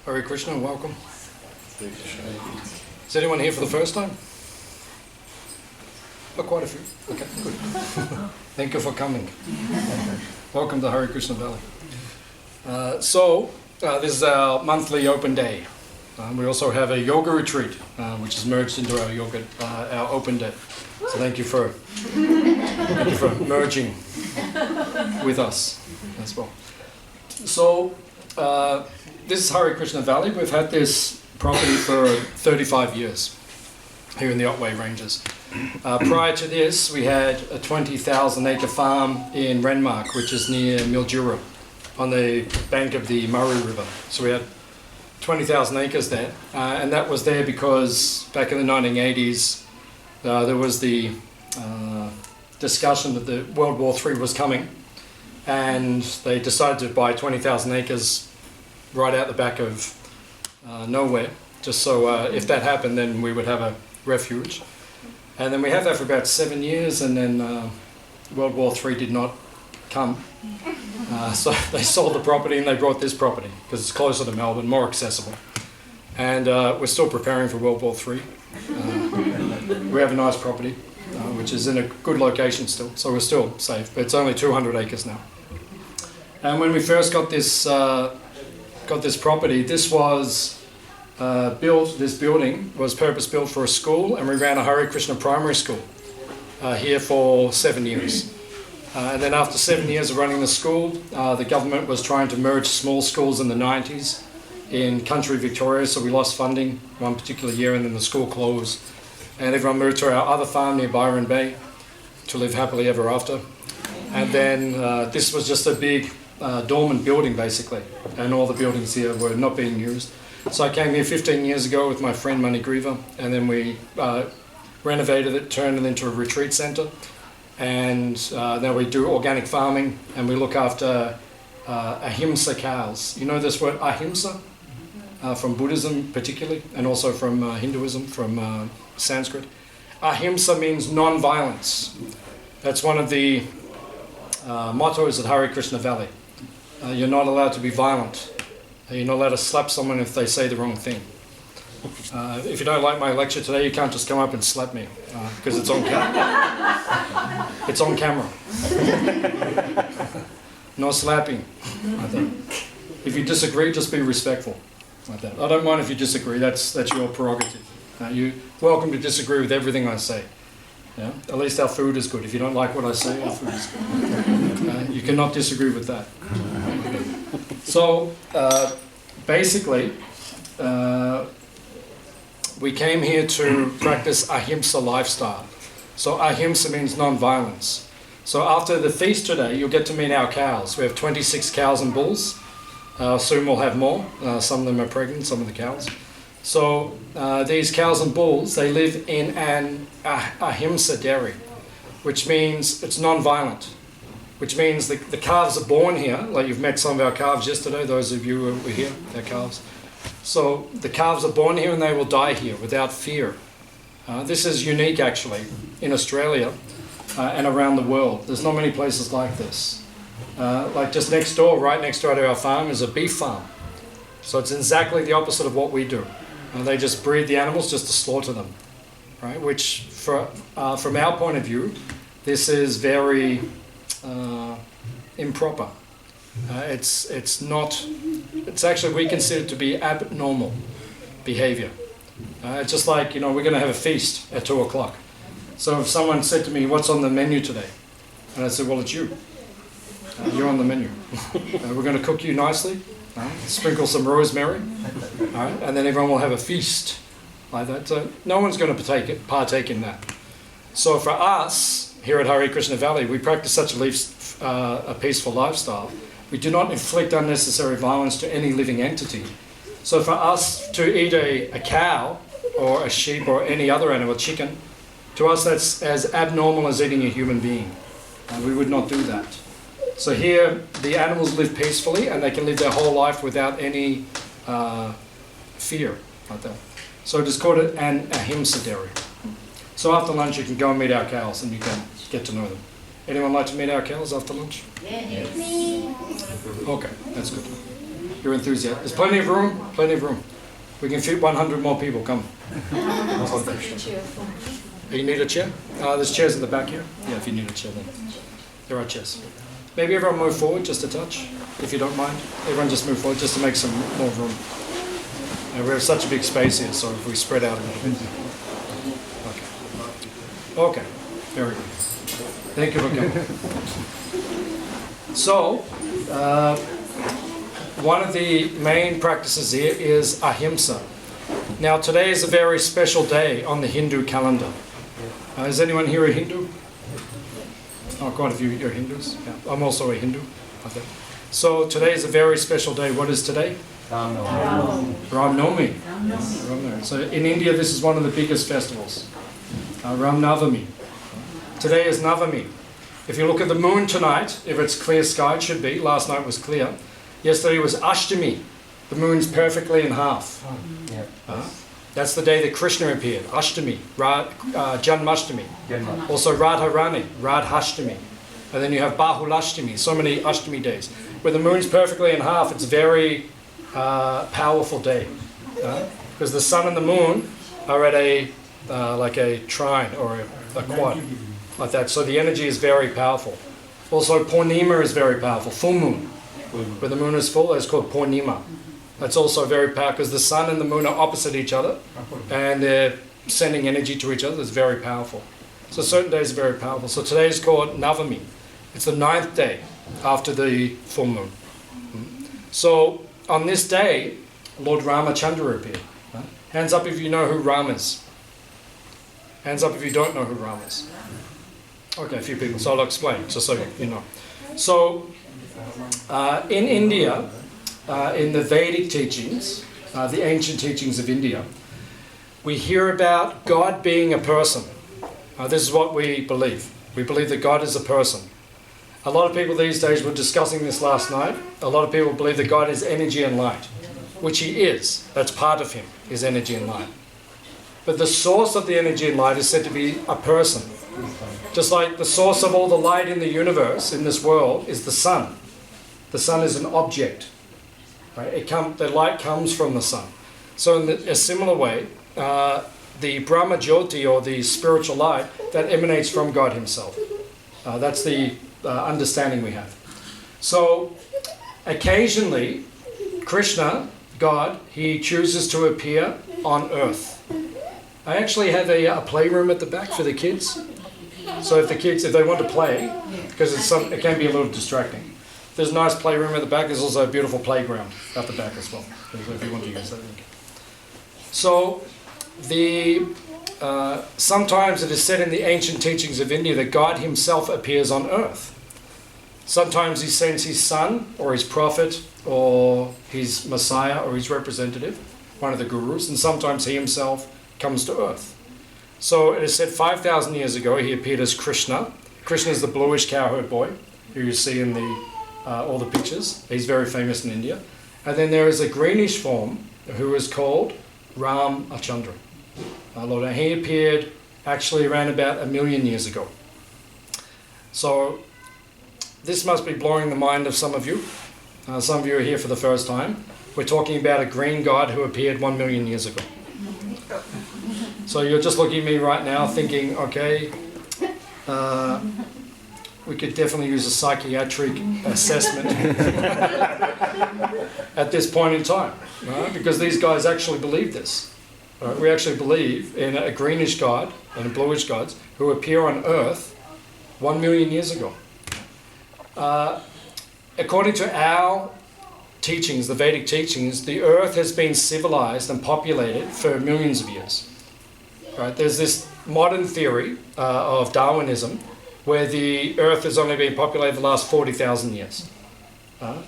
Hare Krishna, welcome. Is anyone here for the first time? Oh, quite a few. Okay, good. Thank you for coming. Welcome to Hare Krishna Valley. This is our monthly open day. We also have a yoga retreat, which is merged into our open day. So thank you for merging with us as well. So this is Hare Krishna Valley. We've had this property for 35 years here in the Otway Ranges. Prior to this, we had a 20,000 acre farm in Renmark, which is near Mildura, on the bank of the Murray River. So we had 20,000 acres there, and that was there because back in the 1980s, there was the discussion that the World War III was coming, and they decided to buy 20,000 acres right out the back of nowhere, just so if that happened, then we would have a refuge. And then we had that for about 7 years, and then World War III did not come. So they sold the property and they brought this property because it's closer to Melbourne, more accessible. And we're still preparing for World War III. We have a nice property, which is in a good location still, so we're still safe, but it's only 200 acres now. And when we first got this property, this was this building was purpose-built for a school, and we ran a Hare Krishna primary school here for 7 years. And then after 7 years of running the school, the government was trying to merge small schools in the 90s in country Victoria, so we lost funding one particular year, and then the school closed. And everyone moved to our other farm near Byron Bay to live happily ever after. And then this was just a big dormant building, basically, and all the buildings here were not being used. So I came here 15 years ago with my friend Mani Griva, and then we renovated it, turned it into a retreat center. And now we do organic farming, and we look after ahimsa cows. You know this word ahimsa? From Buddhism particularly, and also from Hinduism, from Sanskrit. Ahimsa means non-violence. That's one of the mottos at Hare Krishna Valley. You're not allowed to be violent. You're not allowed to slap someone if they say the wrong thing. If you don't like my lecture today, you can't just come up and slap me, because it's on camera. It's on camera. No slapping. Like that. If you disagree, just be respectful. Like that. I don't mind if you disagree. That's your prerogative. You're welcome to disagree with everything I say. Yeah? At least our food is good. If you don't like what I say, our food is good. You cannot disagree with that. So, basically, we came here to practice ahimsa lifestyle. So ahimsa means non-violence. So after the feast today, you'll get to meet our cows. We have 26 cows and bulls. Soon we'll have more. Some of them are pregnant, some of the cows. So these cows and bulls, they live in an ahimsa dairy, which means it's non-violent, which means the calves are born here. Like you've met some of our calves yesterday, those of you who were here, they're calves. So the calves are born here and they will die here without fear. This is unique actually in Australia and around the world. There's not many places like this. Like just next door, right next door to our farm is a beef farm. So it's exactly the opposite of what we do. They just breed the animals just to slaughter them, right? Which from our point of view, this is very improper. It's actually, we consider it to be abnormal behavior. It's just like, we're going to have a feast at 2 o'clock. So if someone said to me, what's on the menu today? And I said, well, it's you. You're on the menu. We're going to cook you nicely, sprinkle some rosemary, and then everyone will have a feast like that. So no one's going to partake in that. So for us, here at Hare Krishna Valley, we practice such a peaceful lifestyle. We do not inflict unnecessary violence to any living entity. So for us to eat a cow or a sheep or any other animal, chicken, to us that's as abnormal as eating a human being. We would not do that. So here the animals live peacefully and they can live their whole life without any fear like that. So it is called an ahimsa dairy. So after lunch you can go and meet our cows and you can get to know them. Anyone like to meet our cows after lunch? Yes. Okay, that's good. You're enthusiastic. There's plenty of room, plenty of room. We can fit 100 more people, come. You need a chair? There's chairs in the back here. Yeah, if you need a chair then. There are chairs. Maybe everyone move forward just a touch, if you don't mind. Everyone just move forward just to make some more room. We have such a big space here, so if we spread out a little bit. Okay. Okay, very good. Thank you for coming. So, one of the main practices here is ahimsa. Now, today is a very special day on the Hindu calendar. Is anyone here a Hindu? Oh, quite a few are Hindus. Yeah. I'm also a Hindu. Okay. So today is a very special day. What is today? Ram Navami. So in India, this is one of the biggest festivals. Ram Navami. Today is Navami. If you look at the moon tonight, if it's clear sky, it should be. Last night was clear. Yesterday was Ashtami. The moon's perfectly in half. That's the day that Krishna appeared. Ashtami, Janmashtami. Also Radharani, Radhashtami. And then you have Bahulashtami, so many Ashtami days. Where the moon's perfectly in half, it's a very powerful day. Because the sun and the moon are at like a trine or a quad, like that. So the energy is very powerful. Also Purnima is very powerful, full moon. Where the moon is full, it's called Purnima. That's also very powerful because the sun and the moon are opposite each other and they're sending energy to each other. It's very powerful. So certain days are very powerful. So today is called Navami. It's the 9th day after the full moon. So on this day, Lord Ramachandra appeared. Hands up if you know who Ram is. Hands up if you don't know who Ram is. Okay, a few people. So I'll explain, just so you know. So in India, in the Vedic teachings, the ancient teachings of India, we hear about God being a person. This is what we believe. We believe that God is a person. A lot of people these days, were discussing this last night, a lot of people believe that God is energy and light, which he is. That's part of him, is energy and light. But the source of the energy and light is said to be a person. Just like the source of all the light in the universe, in this world, is the sun. The sun is an object. Right? The light comes from the sun. So in a similar way, the Brahma Jyoti, or the spiritual light, that emanates from God himself. That's the understanding we have. So occasionally, Krishna, God, he chooses to appear on earth. I actually have a playroom at the back for the kids. So if the kids, if they want to play, because it can be a little distracting. There's a nice playroom at the back. There's also a beautiful playground at the back as well, if you want to use that. So, sometimes it is said in the ancient teachings of India that God himself appears on earth. Sometimes he sends his son, or his prophet, or his messiah, or his representative, one of the gurus, and sometimes he himself comes to earth. So it is said 5,000 years ago he appeared as Krishna. Krishna is the bluish cowherd boy, who you see in all the pictures. He's very famous in India. And then there is a greenish form who is called Ramachandra. And he appeared actually around about 1 million years ago. So this must be blowing the mind of some of you. Some of you are here for the first time. We're talking about a green god who appeared 1 million years ago. So you're just looking at me right now thinking, okay, we could definitely use a psychiatric assessment at this point in time, right? Because these guys actually believe this. Right? We actually believe in a greenish god and a bluish gods who appear on earth 1 million years ago. According to our teachings, the Vedic teachings, the earth has been civilized and populated for millions of years. Right? There's this modern theory of Darwinism where the earth has only been populated the last 40,000 years.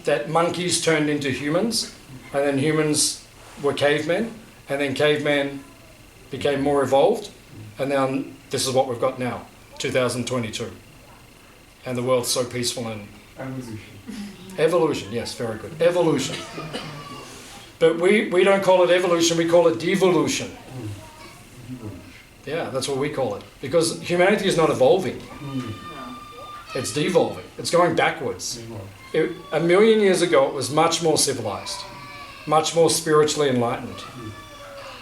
That monkeys turned into humans, and then humans were cavemen, and then cavemen became more evolved, and then this is what we've got now, 2022. And the world's so peaceful and... Evolution, yes, very good. Evolution. But we don't call it evolution, we call it devolution. Yeah, that's what we call it. Because humanity is not evolving. It's devolving. It's going backwards. A million years ago, it was much more civilized, much more spiritually enlightened.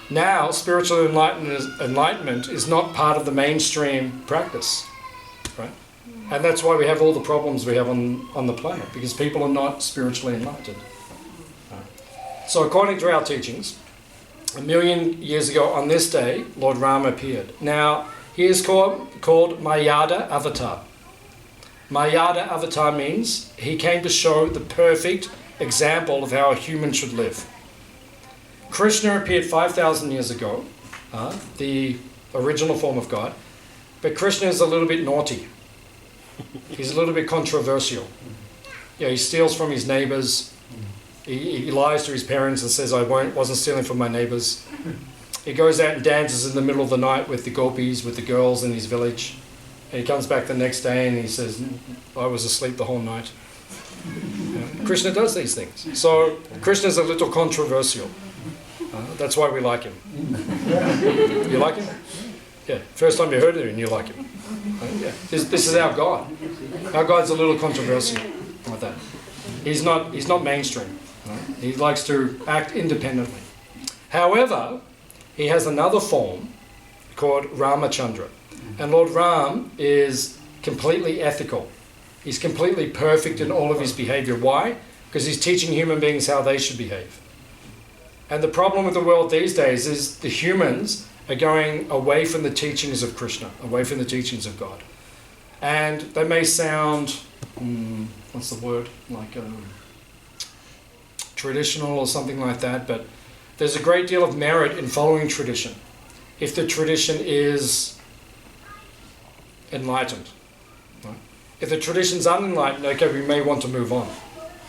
Now, spiritual enlightenment is not part of the mainstream practice, right? And that's why we have all the problems we have on the planet, because people are not spiritually enlightened. So according to our teachings, a million years ago on this day, Lord Rama appeared. Now, he is called Mayada Avatar. Mayada Avatar means he came to show the perfect example of how a human should live. Krishna appeared 5,000 years ago, the original form of God, but Krishna is a little bit naughty. He's a little bit controversial. Yeah, he steals from his neighbors. He lies to his parents and says, I wasn't stealing from my neighbors. He goes out and dances in the middle of the night with the gopis, with the girls in his village. And he comes back the next day and he says, I was asleep the whole night. Krishna does these things. So Krishna's a little controversial. That's why we like him. You like him? Yeah. First time you heard it and you like him. Yeah. This is our God. Our God's a little controversial like that. He's not mainstream. Right? He likes to act independently. However, he has another form called Ramachandra. And Lord Ram is completely ethical. He's completely perfect in all of his behavior. Why? Because he's teaching human beings how they should behave. And the problem with the world these days is the humans are going away from the teachings of Krishna, away from the teachings of God. And they may sound, what's the word, like traditional or something like that, but there's a great deal of merit in following tradition if the tradition is enlightened. Right? If the tradition's unenlightened, okay, we may want to move on.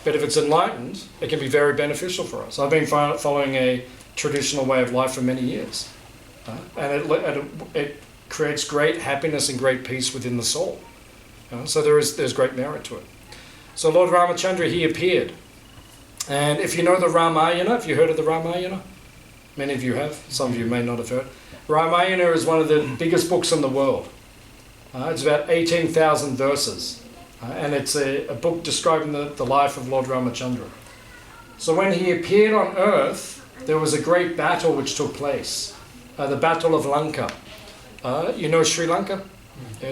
But if it's enlightened, it can be very beneficial for us. I've been following a traditional way of life for many years. And it creates great happiness and great peace within the soul. So there's great merit to it. So Lord Ramachandra, he appeared. And if you know the Ramayana, have you heard of the Ramayana? Many of you have. Some of you may not have heard. Ramayana is one of the biggest books in the world. It's about 18,000 verses. And it's a book describing the life of Lord Ramachandra. So when he appeared on earth, there was a great battle which took place. The Battle of Lanka. You know Sri Lanka?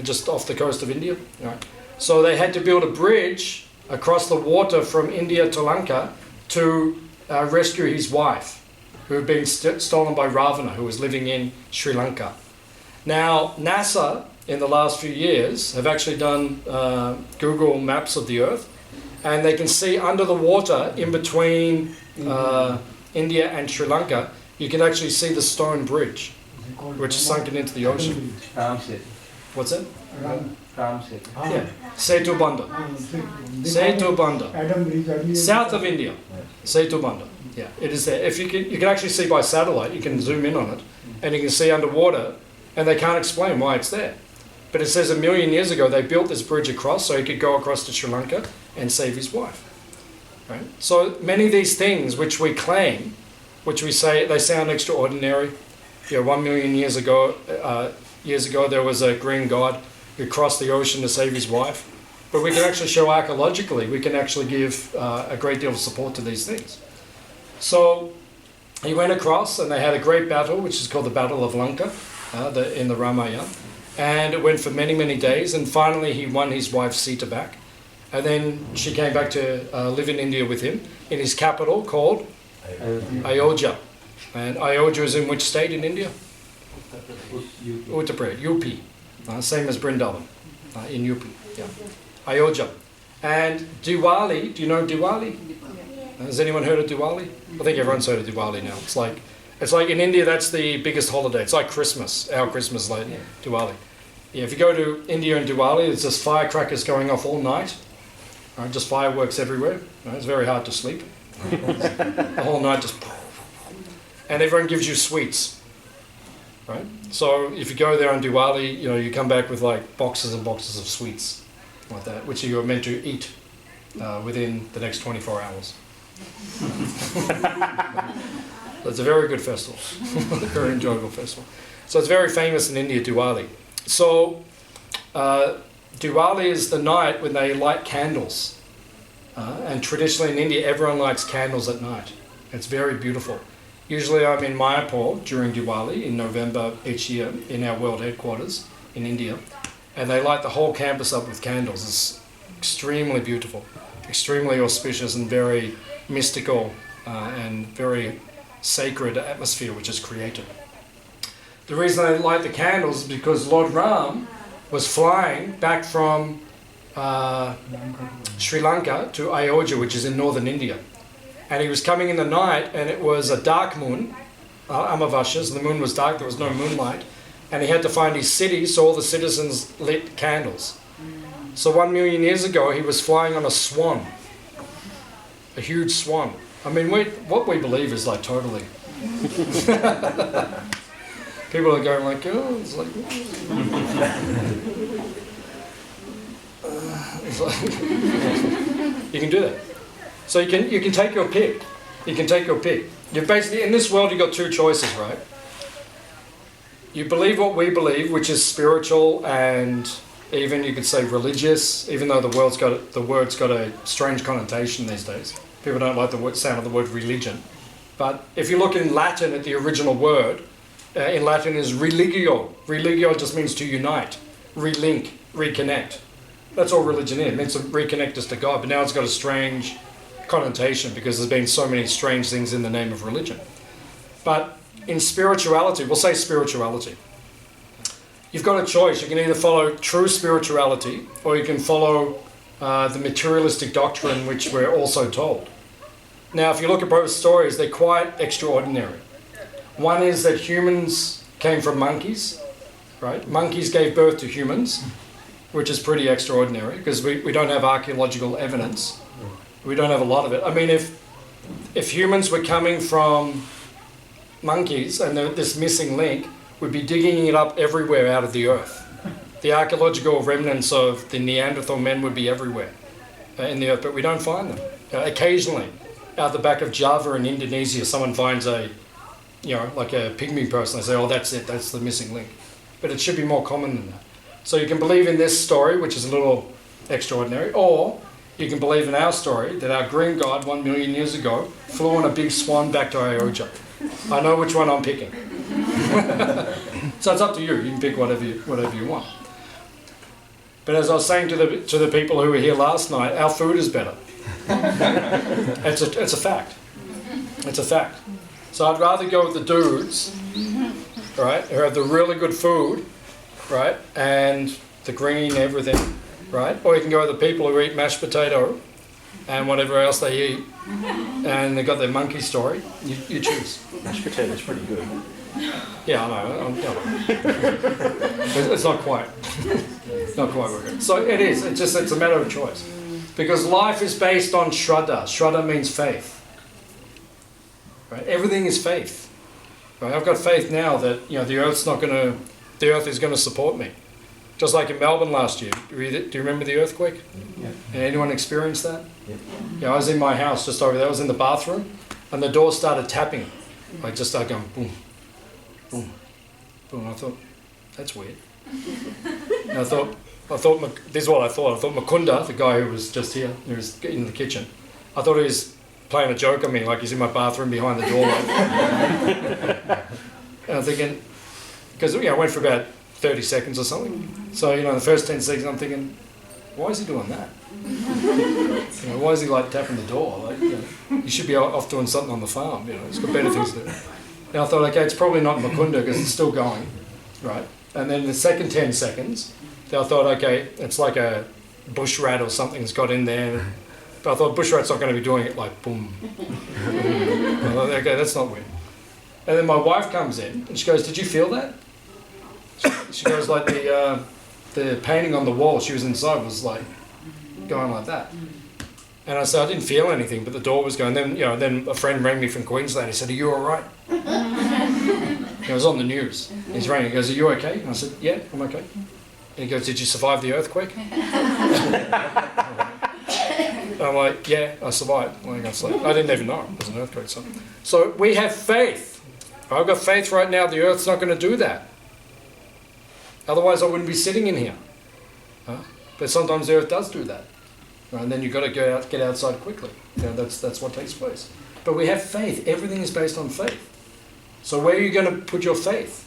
Just off the coast of India. Right. So they had to build a bridge across the water from India to Lanka to rescue his wife, who had been stolen by Ravana, who was living in Sri Lanka. Now, NASA, in the last few years, have actually done Google Maps of the Earth, and they can see under the water, in between India and Sri Lanka, you can actually see the stone bridge, which is sunken into the ocean. What's that? Yeah, Setu Banda. Setu Banda. South of India. Setu Banda. Yeah, it is there. If you can actually see by satellite, you can zoom in on it, and you can see underwater, and they can't explain why it's there. But it says 1 million years ago they built this bridge across so he could go across to Sri Lanka and save his wife. Right? So many of these things which we claim, which we say they sound extraordinary. 1 million years ago there was a green god who crossed the ocean to save his wife. But we can actually show archaeologically, we can actually give a great deal of support to these things. So he went across and they had a great battle, which is called the Battle of Lanka in the Ramayana. And it went for many, many days. And finally he won his wife Sita back. And then she came back to live in India with him in his capital called Ayodhya. And Ayodhya is in which state in India? Uttar Pradesh, UP. Same as Vrindavan in UP. Yeah. Ayodhya. And Diwali, do you know Diwali? Has anyone heard of Diwali? I think everyone's heard of Diwali now. It's like in India, that's the biggest holiday. It's like Christmas, our Christmas, like Diwali. Yeah, if you go to India and Diwali, there's just firecrackers going off all night. Right, just fireworks everywhere. Right, it's very hard to sleep. The whole night just... And everyone gives you sweets. Right? So if you go there on Diwali, you come back with like boxes and boxes of sweets like that, which you are meant to eat within the next 24 hours. It's a very good festival, very enjoyable festival. So it's very famous in India, Diwali. So Diwali is the night when they light candles. And traditionally in India, everyone lights candles at night. It's very beautiful. Usually I'm in Mayapur during Diwali in November each year in our world headquarters in India. And they light the whole campus up with candles. It's extremely beautiful, extremely auspicious and very mystical and very sacred atmosphere which is created. The reason they light the candles is because Lord Ram was flying back from Sri Lanka to Ayodhya, which is in northern India. And he was coming in the night, and it was a dark moon, Amavashas, the moon was dark, there was no moonlight, and he had to find his city, so all the citizens lit candles. So 1 million years ago, he was flying on a swan, a huge swan. I mean, what we believe is like totally... People are going like, oh, it's like... You can do that. So you can take your pick. You can take your pick. You're basically, in this world, you've got two choices, right? You believe what we believe, which is spiritual and even you could say religious, even though the word's got a strange connotation these days. People don't like the sound of the word religion. But if you look in Latin at the original word, in Latin is religio. Religio just means to unite, relink, reconnect. That's all religion is. It means to reconnect us to God. But now it's got a strange connotation because there's been so many strange things in the name of religion. But in spirituality, we'll say spirituality. You've got a choice. You can either follow true spirituality or you can follow the materialistic doctrine which we're also told. Now, if you look at both stories, they're quite extraordinary. One is that humans came from monkeys, right? Monkeys gave birth to humans, which is pretty extraordinary because we don't have archaeological evidence. We don't have a lot of it. I mean, if humans were coming from monkeys and this missing link, we'd be digging it up everywhere out of the earth. The archaeological remnants of the Neanderthal men would be everywhere in the earth, but we don't find them. Occasionally, out the back of Java in Indonesia, someone finds like a pygmy person. They say, oh, that's it, that's the missing link. But it should be more common than that. So you can believe in this story, which is a little extraordinary, or you can believe in our story that our green god 1 million years ago flew on a big swan back to Ayodhya. I know which one I'm picking. So it's up to you. You can pick whatever you want. But as I was saying to the people who were here last night, our food is better. It's a fact. It's a fact. So I'd rather go with the dudes, right, who have the really good food, right, and the green everything, right? Or you can go with the people who eat mashed potato and whatever else they eat, and they've got their monkey story. You choose. Mashed potato's pretty good. Yeah, I know. It's not quite. It's not quite working. So it is. It's a matter of choice. Because life is based on Shraddha. Shraddha means faith. Right? Everything is faith. Right? I've got faith now that the earth is going to support me. Just like in Melbourne last year. Do you remember the earthquake? Yeah. Anyone experienced that? Yeah. Yeah, I was in my house just over there. I was in the bathroom, and the door started tapping. Like just started going boom, boom, boom. I thought, that's weird. And I thought, this is what I thought. I thought Mukunda, the guy who was just here, who was in the kitchen, I thought he was playing a joke on me, like he's in my bathroom behind the doorway. And I'm thinking, because I went for about 30 seconds or something. So, the first 10 seconds I'm thinking, why is he doing that? Why is he like tapping the door? Like, you should be off doing something on the farm, he's got better things to do. And I thought, okay, it's probably not Mukunda because it's still going, right? And then the second 10 seconds, I thought, okay, it's like a bush rat or something's got in there. But I thought bush rat's not going to be doing it like boom. I thought, okay, that's not weird. And then my wife comes in and she goes, did you feel that? She goes, like the painting on the wall, she was inside, was like going like that. And I said, I didn't feel anything, but the door was going. Then, then a friend rang me from Queensland. He said, are you all right? It was on the news. He's ringing. He goes, are you okay? And I said, yeah, I'm okay. And he goes, did you survive the earthquake? I'm like, yeah, I survived. I didn't even know it was an earthquake. So we have faith. I've got faith right now the earth's not going to do that. Otherwise I wouldn't be sitting in here. Huh? But sometimes the earth does do that. Right? And then you've got to get outside quickly. That's what takes place. But we have faith. Everything is based on faith. So where are you going to put your faith?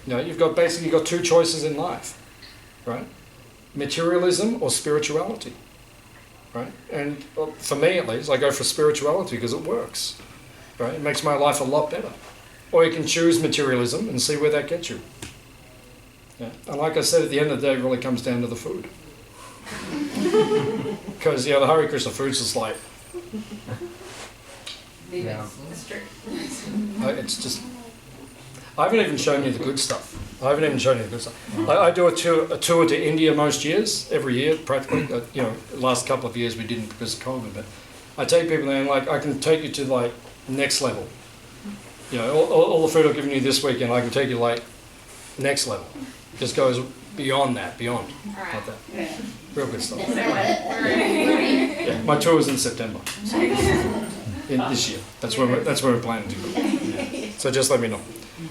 You've got two choices in life, right? Materialism or spirituality, right? And for me at least, I go for spirituality because it works, right? It makes my life a lot better. Or you can choose materialism and see where that gets you. Yeah. And like I said, at the end of the day, it really comes down to the food. Because, the Hare Krishna food's just like... Yeah. It's just... I haven't even shown you the good stuff. I do a tour to India most years, every year, practically. The last couple of years we didn't because of COVID, but I take people there and I can take you to next level. All the food I've given you this weekend, I can take you next level. Just goes beyond that. Like that. Yeah. Real good stuff. Yeah, my tour is in September. This year. That's where we're planning to go. Yeah. So just let me know.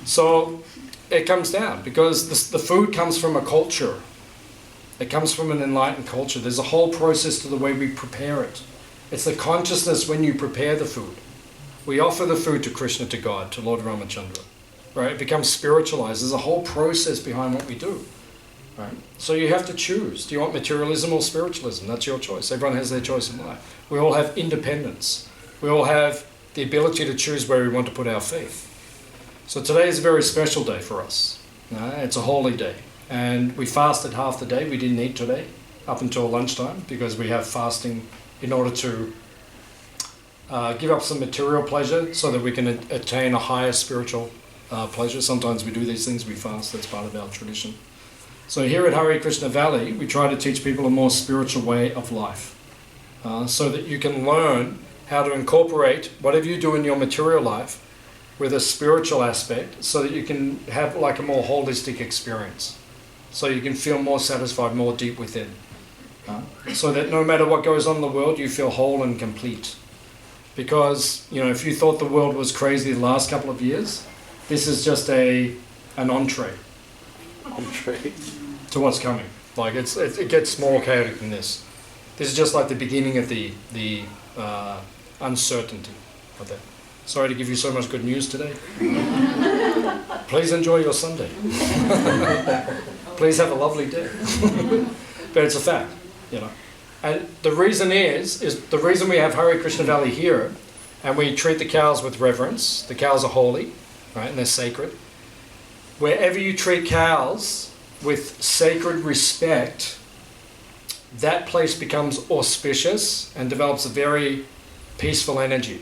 So it comes down because the food comes from a culture. It comes from an enlightened culture. There's a whole process to the way we prepare it. It's the consciousness when you prepare the food. We offer the food to Krishna, to God, to Lord Ramachandra. Right? It becomes spiritualized. There's a whole process behind what we do. Right? So you have to choose. Do you want materialism or spiritualism? That's your choice. Everyone has their choice in life. We all have independence. We all have the ability to choose where we want to put our faith. So today is a very special day for us. It's a holy day. And we fasted half the day. We didn't eat today up until lunchtime because we have fasting in order to give up some material pleasure so that we can attain a higher spiritual pleasure. Sometimes we do these things, we fast. That's part of our tradition. So here at Hare Krishna Valley, we try to teach people a more spiritual way of life so that you can learn how to incorporate whatever you do in your material life with a spiritual aspect so that you can have a more holistic experience. So you can feel more satisfied, more deep within. So that no matter what goes on in the world, you feel whole and complete. Because, if you thought the world was crazy the last couple of years, this is just an entree. To what's coming. It gets more chaotic than this. This is just like the beginning of the uncertainty of that. Sorry to give you so much good news today. Please enjoy your Sunday. Please have a lovely day. But it's a fact, And the reason is the reason we have Hare Krishna Valley here, and we treat the cows with reverence. The cows are holy, right, and they're sacred. Wherever you treat cows with sacred respect, that place becomes auspicious and develops a very peaceful energy.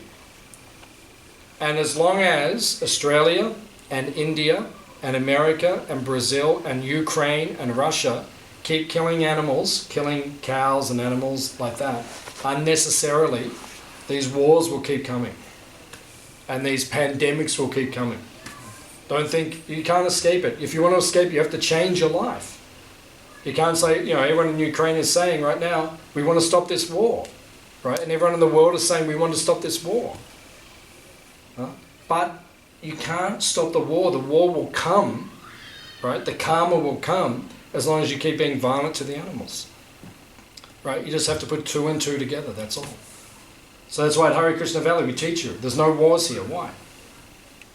And as long as Australia and India and America and Brazil and Ukraine and Russia keep killing animals, killing cows and animals like that, unnecessarily, these wars will keep coming. And these pandemics will keep coming. Don't think, you can't escape it. If you want to escape, you have to change your life. You can't say, everyone in Ukraine is saying right now, we want to stop this war, right? And everyone in the world is saying, we want to stop this war. But you can't stop the war. The war will come, right? The karma will come as long as you keep being violent to the animals, right? You just have to put 2 and 2 together, that's all. So that's why at Hare Krishna Valley we teach you, there's no wars here. Why?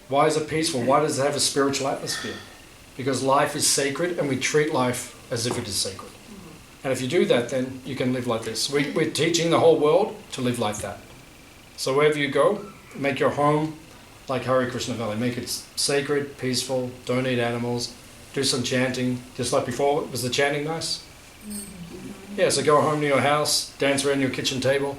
Why is it peaceful? Why does it have a spiritual atmosphere? Because life is sacred and we treat life as if it is sacred. And if you do that, then you can live like this. We're teaching the whole world to live like that. So wherever you go, make your home like Hare Krishna Valley. Make it sacred, peaceful, don't eat animals, do some chanting. Just like before, was the chanting nice? Yeah, so go home to your house, dance around your kitchen table,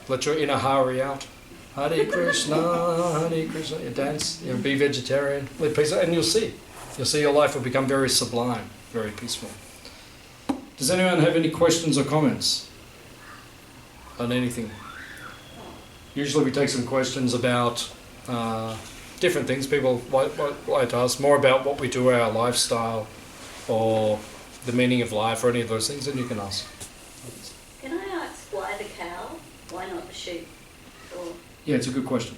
let your inner Hari out. Hare Krishna, you dance, be vegetarian, live peaceful, and you'll see your life will become very sublime, very peaceful. Does anyone have any questions or comments on anything? Usually we take some questions about different things. People like to ask more about what we do, our lifestyle, or the meaning of life, or any of those things, and you can ask. Can I ask why the cow? Why not the sheep? Or... Yeah, it's a good question.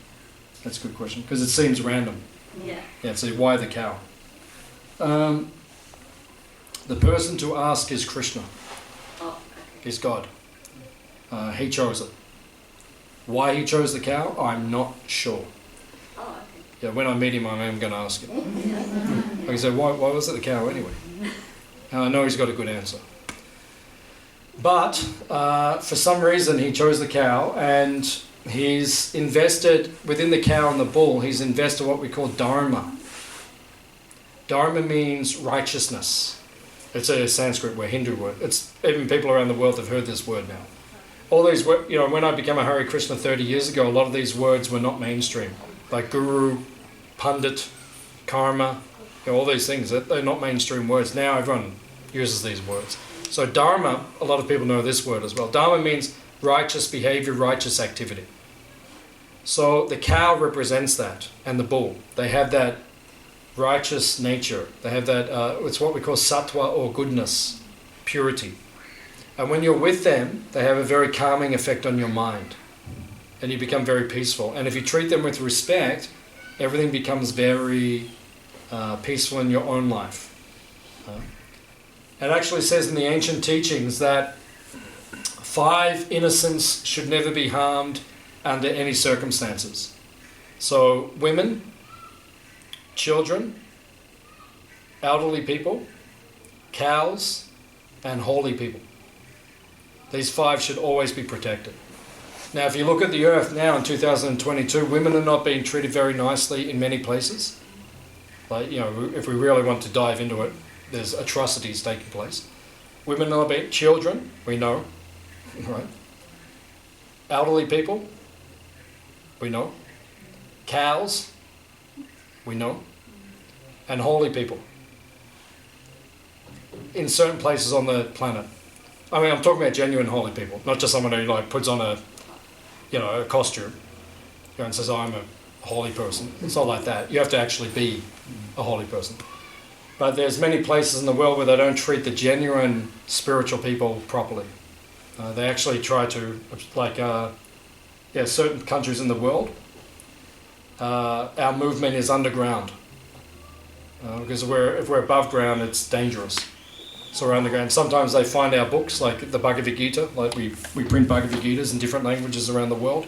That's a good question, because it seems random. Yeah. Yeah, so why the cow? The person to ask is Krishna. Oh, okay. Is God. He chose it. Why he chose the cow, I'm not sure. Oh, okay. Yeah, when I meet him, I am going to ask him. Like I said, why was it the cow anyway? I know he's got a good answer. But for some reason, he chose the cow, and he's invested within the cow and the bull. He's invested what we call dharma. Dharma means righteousness. It's a Sanskrit word, Hindu word. It's even people around the world have heard this word now. All these words, you know, when I became a Hare Krishna 30 years ago, a lot of these words were not mainstream, like guru, pundit, karma, you know, all these things. They're not mainstream words. Now everyone uses these words. So dharma, a lot of people know this word as well. Dharma means righteous behavior, righteous activity. So the cow represents that, and the bull. They have that righteous nature. They have that, it's what we call sattva, or goodness, purity. And when you're with them, they have a very calming effect on your mind. And you become very peaceful. And if you treat them with respect, everything becomes very peaceful in your own life. It actually says in the ancient teachings that 5 innocents should never be harmed under any circumstances. So women, children, elderly people, cows, and holy people. These 5 should always be protected. Now, if you look at the earth now in 2022, women are not being treated very nicely in many places. Like, you know, if we really want to dive into it, there's atrocities taking place. Women are not being, children, we know, right? Elderly people, we know. Cows, we know. And holy people in certain places on the planet. I mean, I'm talking about genuine holy people, not just someone who like puts on a costume, you know, and says, oh, I'm a holy person. It's not like that. You have to actually be a holy person. But there's many places in the world where they don't treat the genuine spiritual people properly. They actually try to, like, certain countries in the world, our movement is underground. Because if we're above ground, it's dangerous. So we're underground. Sometimes they find our books, like the Bhagavad Gita, like we print Bhagavad Gitas in different languages around the world.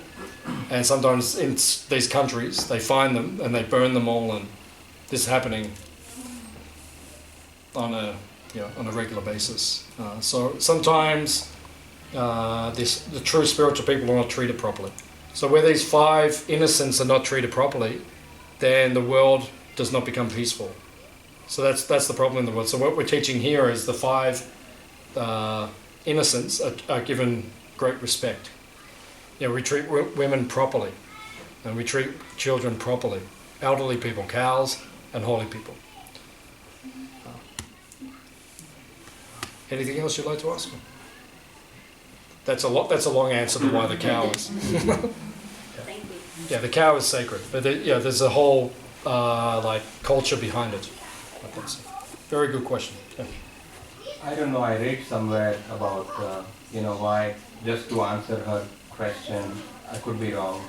And sometimes in these countries, they find them and they burn them all, and this is happening on a regular basis. So sometimes the true spiritual people are not treated properly. So where these 5 innocents are not treated properly, then the world does not become peaceful. So that's the problem in the world. So what we're teaching here is the 5 innocents are given great respect. You know, we treat women properly, and we treat children properly, elderly people, cows, and holy people. Anything else you'd like to ask? That's a long answer to why the cow is. Thank you. Yeah, the cow is sacred, but there's a whole culture behind it. Very good question. Yeah. I don't know, I read somewhere about, why, just to answer her question, I could be wrong,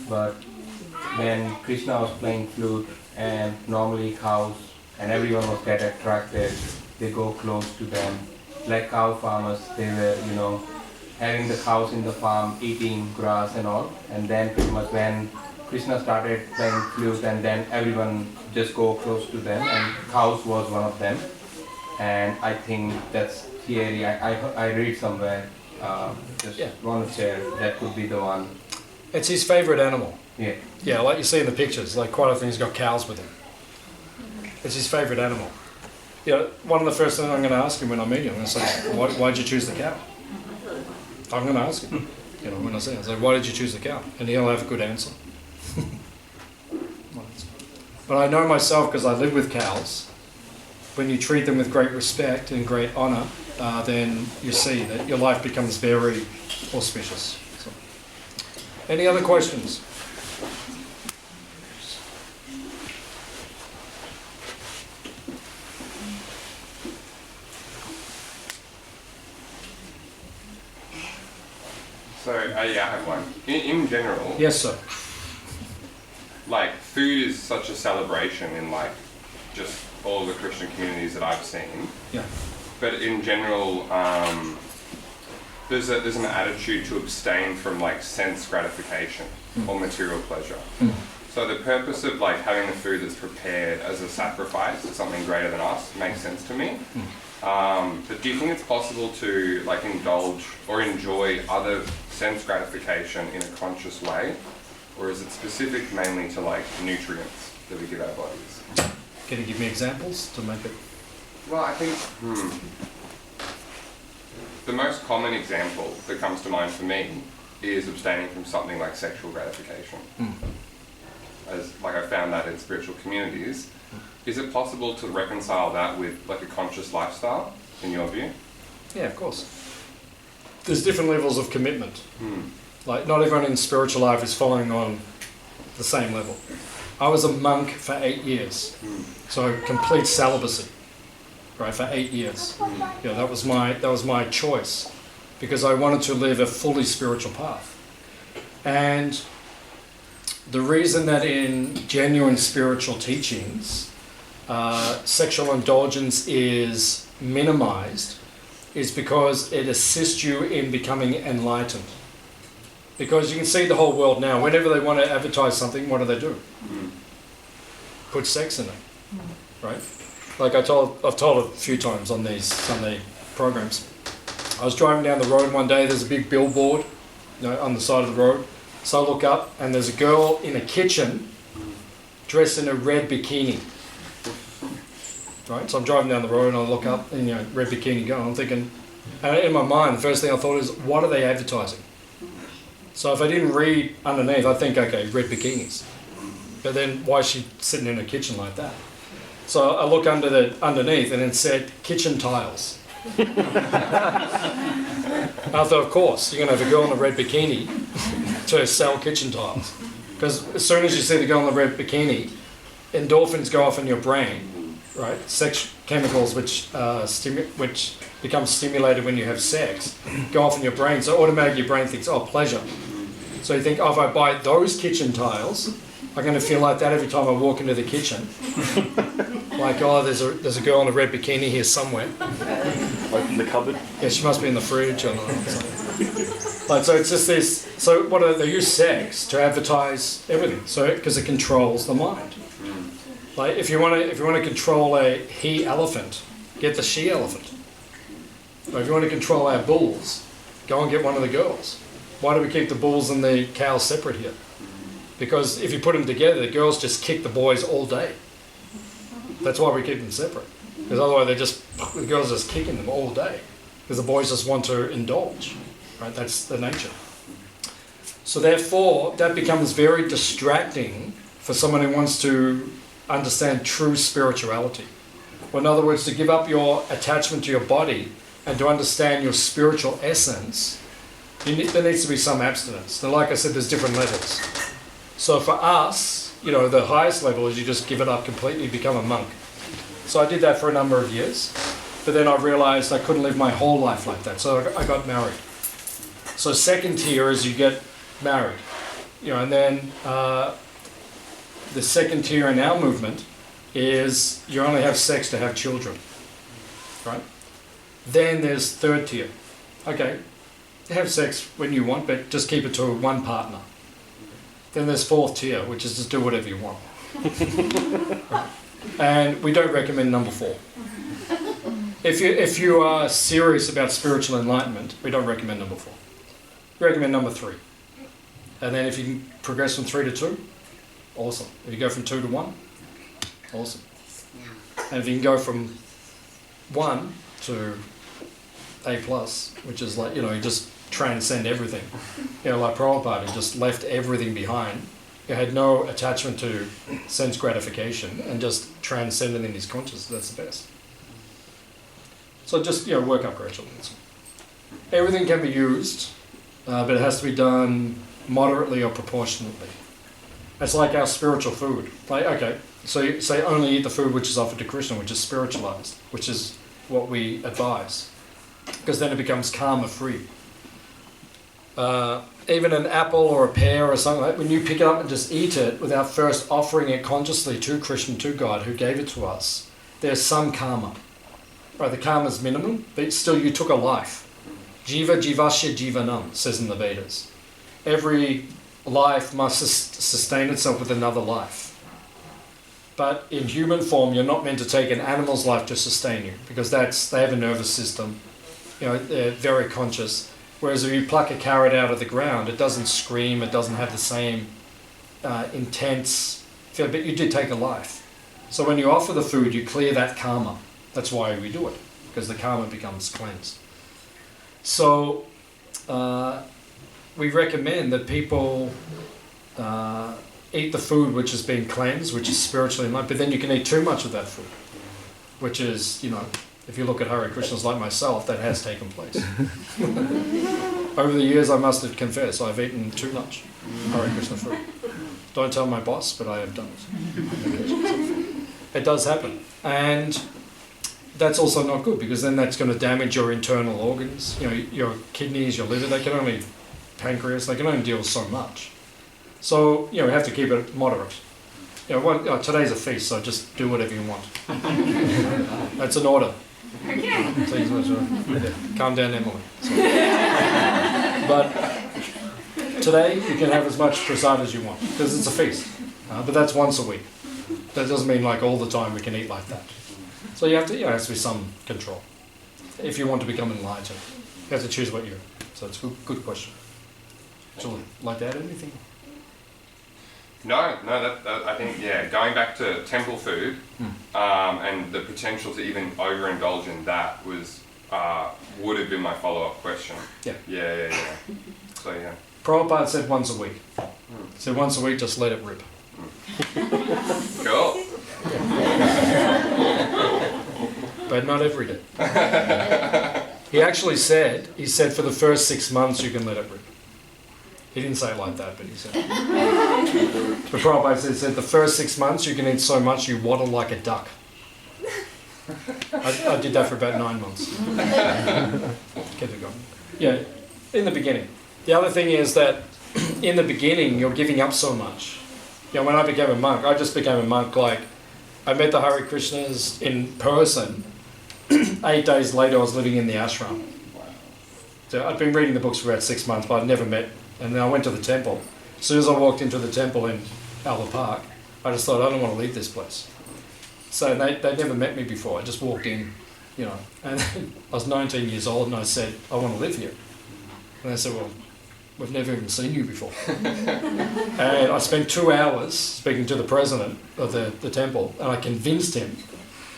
but when Krishna was playing flute, and normally cows and everyone was get attracted, they go close to them. Like cow farmers, they were, having the cows in the farm, eating grass and all, and then pretty much when Krishna started playing flute, and then everyone just go close to them, and cows was one of them. And I think that's theory. I read somewhere. Want to share. That could be the one. It's his favorite animal. Yeah. Yeah, like you see in the pictures. Like quite often he's got cows with him. It's his favorite animal. One of the first things I'm going to ask him when I meet him is like, why'd you choose the cow? I'm going to ask him. When I see him, I say, why did you choose the cow? And he'll have a good answer. But I know myself, because I live with cows, when you treat them with great respect and great honour, then you see that your life becomes very auspicious. So, any other questions? So, I have one. In general, Yes, sir. like food is such a celebration in like just all the Christian communities that I've seen. Yeah. But in general, there's an attitude to abstain from like sense gratification or material pleasure. So the purpose of like having the food that's prepared as a sacrifice to something greater than us makes sense to me. But do you think it's possible to like indulge or enjoy other sense gratification in a conscious way? Or is it specific mainly to like nutrients that we give our bodies? Can you give me examples to make it? Well, I think the most common example that comes to mind for me is abstaining from something like sexual gratification. As like I found that in spiritual communities. Is it possible to reconcile that with like a conscious lifestyle, in your view? Yeah, of course. There's different levels of commitment. Like not everyone in spiritual life is following on the same level. I was a monk for 8 years, so complete celibacy, right, for 8 years. Yeah, that was my choice, because I wanted to live a fully spiritual path. And the reason that in genuine spiritual teachings, sexual indulgence is minimized is because it assists you in becoming enlightened. Because you can see the whole world now, whenever they want to advertise something, what do? Put sex in it, right? Like I've told a few times on these Sunday programs. I was driving down the road one day, there's a big billboard, on the side of the road. So I look up and there's a girl in a kitchen dressed in a red bikini. Right? So I'm driving down the road and I look up and red bikini girl. I'm thinking, and in my mind, the first thing I thought is, what are they advertising? So if I didn't read underneath, I think, okay, red bikinis. But then why is she sitting in a kitchen like that? So I look underneath and it said kitchen tiles. I thought, of course, you're going to have a girl in a red bikini to sell kitchen tiles. Because as soon as you see the girl in the red bikini, endorphins go off in your brain, right? Sex chemicals which become stimulated when you have sex go off in your brain. So automatically your brain thinks, oh, pleasure. So you think, oh, if I buy those kitchen tiles, I'm going to feel like that every time I walk into the kitchen. Like, oh, there's a girl in a red bikini here somewhere. Open the cupboard. Yeah, she must be in the fridge or something. Like, so it's just this. So they use sex to advertise everything. So because it controls the mind. Like if you want to control a he elephant, get the she elephant. Or if you want to control our bulls, go and get one of the girls. Why do we keep the bulls and the cows separate here? Because if you put them together, the girls just kick the boys all day. That's why we keep them separate. Because otherwise the girls are just kicking them all day. Because the boys just want to indulge. Right? That's the nature. So therefore, that becomes very distracting for someone who wants to understand true spirituality. Or in other words, to give up your attachment to your body and to understand your spiritual essence, there needs to be some abstinence. So like I said, there's different levels. So for us, the highest level is you just give it up completely, become a monk. So I did that for a number of years, but then I realized I couldn't live my whole life like that. So I got married. So second tier is you get married, and then the second tier in our movement is you only have sex to have children, right? Then there's third tier. Okay, have sex when you want, but just keep it to one partner. Then there's fourth tier, which is just do whatever you want. And we don't recommend number 4. If you are serious about spiritual enlightenment, we don't recommend number 4. We recommend number 3. And then if you can progress from 3 to 2, awesome. If you go from 2 to 1, awesome. And if you can go from 1 to A+, which is like, you just transcend everything. Like Prabhupada, he just left everything behind. He had no attachment to sense gratification and just transcended in his consciousness. That's the best. So just, work up gradually. Everything can be used, but it has to be done moderately or proportionately. It's like our spiritual food. Like, okay, so you say only eat the food which is offered to Krishna, which is spiritualized, which is what we advise. Because then it becomes karma-free. even an apple or a pear or something like that, when you pick it up and just eat it without first offering it consciously to Krishna, to God who gave it to us, there's some karma. Right, the karma is minimum, but still you took a life. Jiva jivasya jivanam, says in the Vedas. Every life must sustain itself with another life. But in human form, you're not meant to take an animal's life to sustain you, because they have a nervous system, they're very conscious. Whereas if you pluck a carrot out of the ground, it doesn't scream, it doesn't have the same intense feel, but you did take a life. So when you offer the food, you clear that karma. That's why we do it, because the karma becomes cleansed. So we recommend that people eat the food which has been cleansed, which is spiritually enlightened, but then you can eat too much of that food, which is, if you look at Hare Krishnas like myself, that has taken place. Over the years, I must have confessed, I've eaten too much Hare Krishna food. Don't tell my boss, but I have done it. It does happen. And that's also not good, because then that's going to damage your internal organs. Your kidneys, your liver, pancreas, they can only deal with so much. So, we have to keep it moderate. Today's a feast, so just do whatever you want. That's an order. Please, calm down, Emily. But today, you can have as much prasad as you want, because it's a feast. But that's once a week. That doesn't mean like all the time we can eat like that. So you have to, there has to be some control. If you want to become enlightened, you have to choose what you. So it's a good question. Would you like to add anything? No, I think, going back to temple food, and the potential to even overindulge in that would have been my follow-up question. Yeah. So, yeah. Prabhupada said once a week. He said once a week, just let it rip. Cool. But not every day. He actually said, for the first 6 months you can let it rip. He didn't say it like that, but he said. But Prabhupada said the first 6 months you can eat so much you waddle like a duck. I did that for about 9 months. Kept it going. Yeah, in the beginning. The other thing is that in the beginning you're giving up so much. When I became a monk, I just became a monk like, I met the Hare Krishnas in person. 8 days later I was living in the ashram. So I'd been reading the books for about 6 months, but I'd never met. And then I went to the temple. As soon as I walked into the temple in Albert Park, I just thought, I don't want to leave this place. So they'd never met me before. I just walked in, and I was 19 years old and I said, I want to live here. And they said, well, we've never even seen you before. And I spent 2 hours speaking to the president of the temple, and I convinced him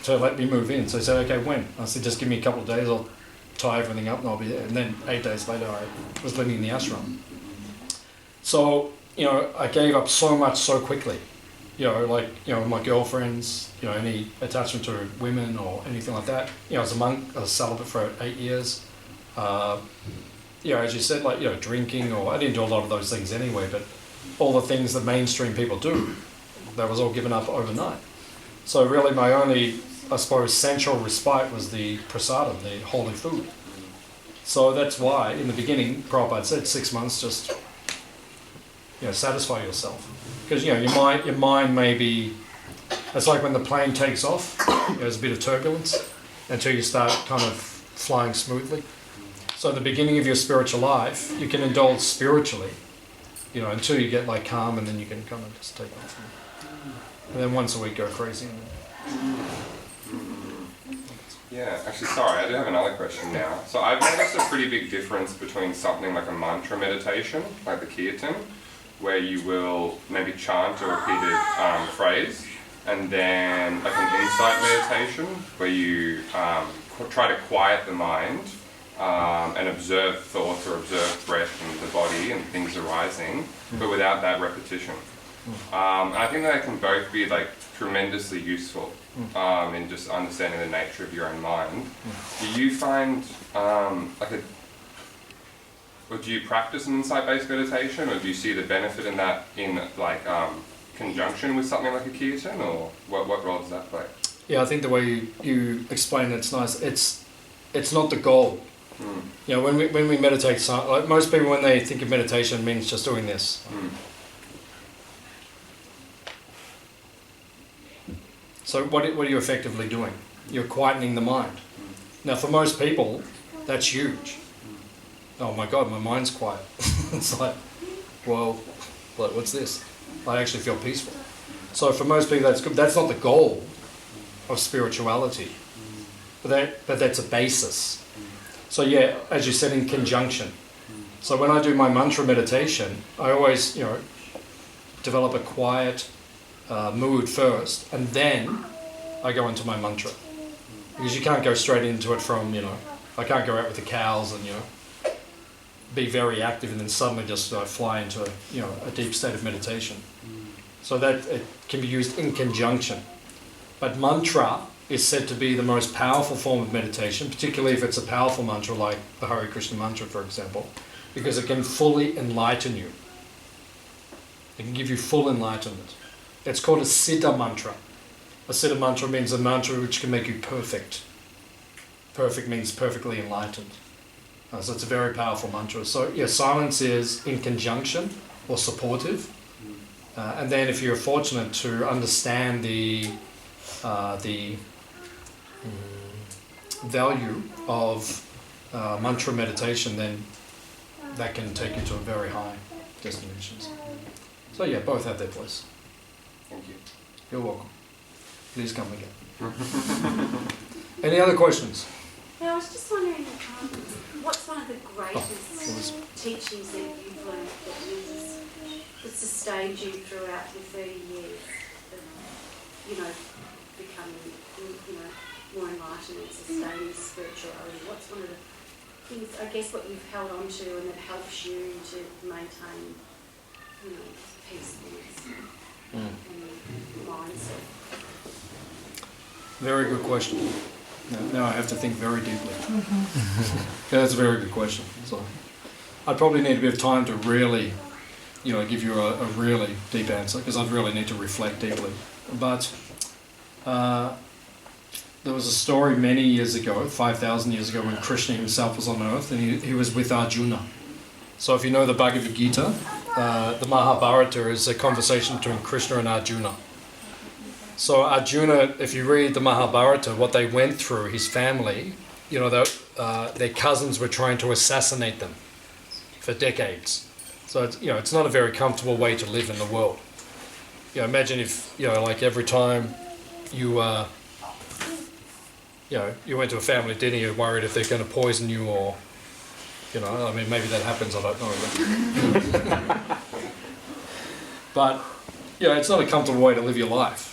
to let me move in. So he said, okay, when? I said, just give me a couple of days, I'll tie everything up and I'll be there. And then 8 days later I was living in the ashram. So, I gave up so much so quickly. My girlfriends, any attachment to women or anything like that. As a monk, I was celibate for 8 years. As you said, drinking, or I didn't do a lot of those things anyway, but all the things that mainstream people do, that was all given up overnight. So really my only, I suppose, sensual respite was the prasadam, the holy food. So that's why, in the beginning, Prabhupada said 6 months, just satisfy yourself. Because your mind may be, it's like when the plane takes off, there's a bit of turbulence until you start kind of flying smoothly. So at the beginning of your spiritual life, you can indulge spiritually, until you get calm, and then you can kind of just take off. And then once a week go crazy. Yeah, actually, sorry, I do have another question now. So I've noticed a pretty big difference between something like a mantra meditation, like the kirtan, where you will maybe chant a repeated phrase, and then like an insight meditation, where you try to quiet the mind and observe thoughts or observe breath in the body and things arising, but without that repetition. And I think that can both be tremendously useful in just understanding the nature of your own mind. Do you find or do you practice an insight-based meditation, or do you see the benefit in that in conjunction with something like a kirtan, or what role does that play? Yeah, I think the way you explain it's nice. It's not the goal. You know, when we meditate, like most people, when they think of meditation, it means just doing this. So what are you effectively doing? You're quietening the mind. Now, for most people, that's huge. Oh my God, my mind's quiet. It's like, well, what's this? I actually feel peaceful. So for most people, that's good. That's not the goal of spirituality, but that's a basis. So yeah, as you said, in conjunction. So when I do my mantra meditation, I always, you know, develop a quiet mood first, and then I go into my mantra. Because you can't go straight into it from, you know, I can't go out with the cows and, you know, be very active and then suddenly just fly into a, you know, a deep state of meditation. So that it can be used in conjunction. But mantra is said to be the most powerful form of meditation, particularly if it's a powerful mantra like the Hare Krishna mantra, for example, because it can fully enlighten you. It can give you full enlightenment. It's called a siddha mantra. A siddha mantra means a mantra which can make you perfect. Perfect means perfectly enlightened. So it's a very powerful mantra. So yeah, silence is in conjunction or supportive. And then if you're fortunate to understand the value of mantra meditation, then that can take you to a very high destinations. So yeah, both have their place. Thank you. You're welcome. Please come again. Any other questions? Yeah, I was just wondering, what's one of the greatest teachings that you've learned that sustained you throughout your 30 years of, you know, becoming, you know, more enlightened and sustaining spirituality? What's one of the things, I guess, what you've held on to and that helps you to maintain, you know, peacefulness and mindset? Very good question. Now I have to think very deeply. Yeah, that's a very good question. So I'd probably need a bit of time to really, you know, give you a really deep answer, because I'd really need to reflect deeply. But there was a story many years ago, 5,000 years ago, when Krishna himself was on earth, and he was with Arjuna. So if you know the Bhagavad Gita, the Mahabharata is a conversation between Krishna and Arjuna. So Arjuna, if you read the Mahabharata, what they went through, his family, you know, their cousins were trying to assassinate them for decades. So it's, you know, it's not a very comfortable way to live in the world. You know, imagine if, you know, like every time you, you know, you went to a family dinner, you're worried if they're going to poison you, or, you know, I mean, maybe that happens, I don't know. But, you know, it's not a comfortable way to live your life.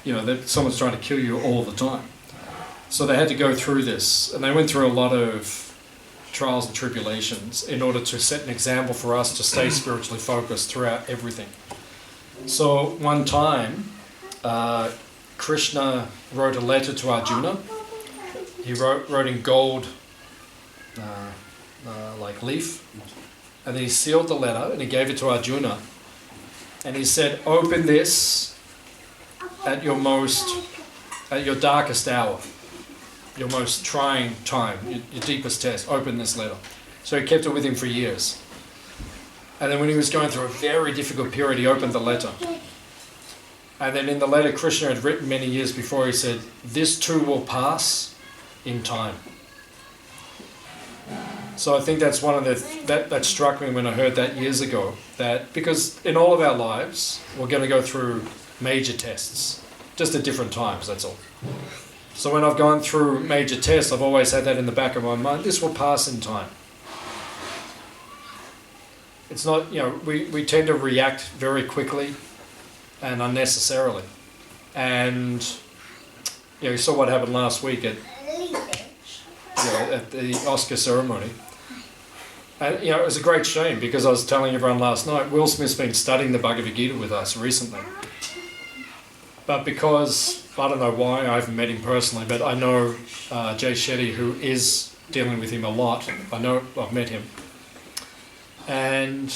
You know, that someone's trying to kill you all the time. So they had to go through this, and they went through a lot of trials and tribulations in order to set an example for us to stay spiritually focused throughout everything. So one time, Krishna wrote a letter to Arjuna. He wrote in gold, like leaf, and then he sealed the letter and he gave it to Arjuna. And he said, "Open this at your darkest hour, your most trying time, your deepest test. Open this letter." So he kept it with him for years. And then when he was going through a very difficult period, he opened the letter. And then in the letter Krishna had written many years before, he said, "This too will pass in time." So I think that's one of that struck me when I heard that years ago, that because in all of our lives, we're going to go through major tests, just at different times, that's all. So when I've gone through major tests, I've always had that in the back of my mind, this will pass in time. It's not, you know, we tend to react very quickly and unnecessarily. And, you know, you saw what happened last week at the Oscar ceremony. And, you know, it was a great shame, because I was telling everyone last night, Will Smith's been studying the Bhagavad Gita with us recently. But because, I don't know why, I haven't met him personally, but I know Jay Shetty, who is dealing with him a lot. I know, I've met him. And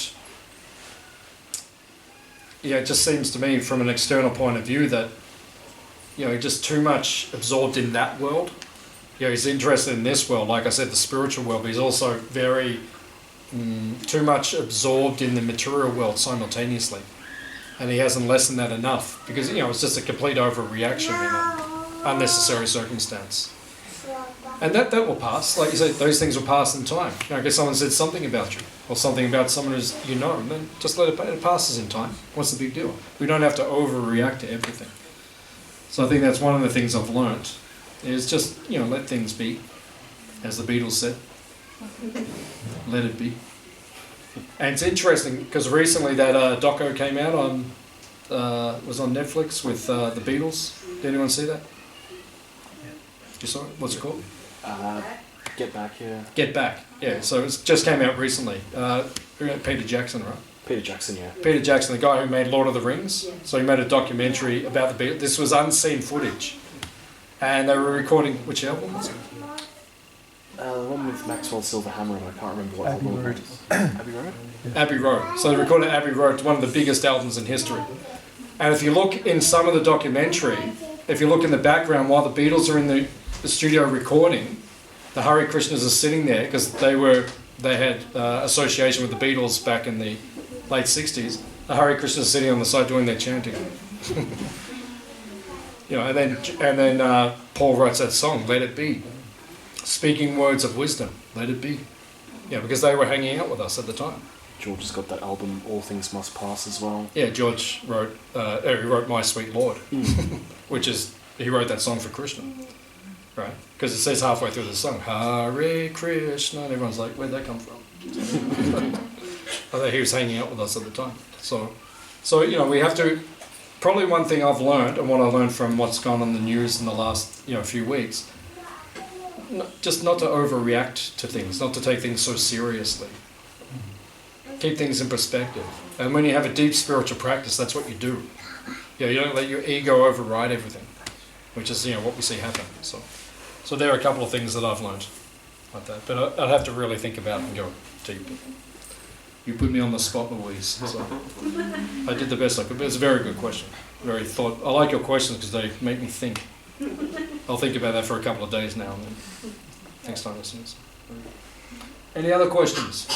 yeah, it just seems to me from an external point of view that, you know, just too much absorbed in that world he's interested in this world, like I said, the spiritual world, but he's also very too much absorbed in the material world simultaneously. And he hasn't lessened that enough because, it's just a complete overreaction in an unnecessary circumstance. And that will pass. Like you said, those things will pass in time. I guess someone said something about you or something about someone who's and then just let it passes in time. What's the big deal? We don't have to overreact to everything. So I think that's one of the things I've learned is just, let things be, as the Beatles said. Let it be. And it's interesting because recently that doco came out on was on Netflix with the Beatles. Did anyone see that? You saw it? What's it called? Get Back, yeah. Get Back. Yeah. So it just came out recently. Peter Jackson, right? Peter Jackson, yeah. Peter Jackson, the guy who made Lord of the Rings. So he made a documentary about the Beatles. This was unseen footage, and they were recording. Which album was it? The one with Maxwell Silverhammer, and I can't remember what album it was. Abbey Road? Abbey Road. So they recorded Abbey Road, one of the biggest albums in history. And if you look in some of the documentary, if you look in the background while the Beatles are in the studio recording, the Hare Krishnas are sitting there because they had association with the Beatles back in the late 60s. The Hare Krishnas are sitting on the side doing their chanting. And then Paul writes that song, Let It Be. Speaking words of wisdom, let it be. Because they were hanging out with us at the time. George has got that album, All Things Must Pass, as well. Yeah, George wrote, he wrote My Sweet Lord, which is, he wrote that song for Krishna, right? Because it says halfway through the song, Hare Krishna, and everyone's like, where'd that come from? I think he was hanging out with us at the time. So we have to, probably one thing I've learned, and what I learned from what's gone on the news in the last, few weeks, just not to overreact to things, not to take things so seriously. Keep things in perspective. And when you have a deep spiritual practice, that's what you do. You don't let your ego override everything, which is what we see happen. So there are a couple of things that I've learned like that. But I'd have to really think about it and go deep. You put me on the spot, Louise. So I did the best I could. But it's a very good question. I like your questions because they make me think. I'll think about that for a couple of days now and then next time I see it. Any other questions?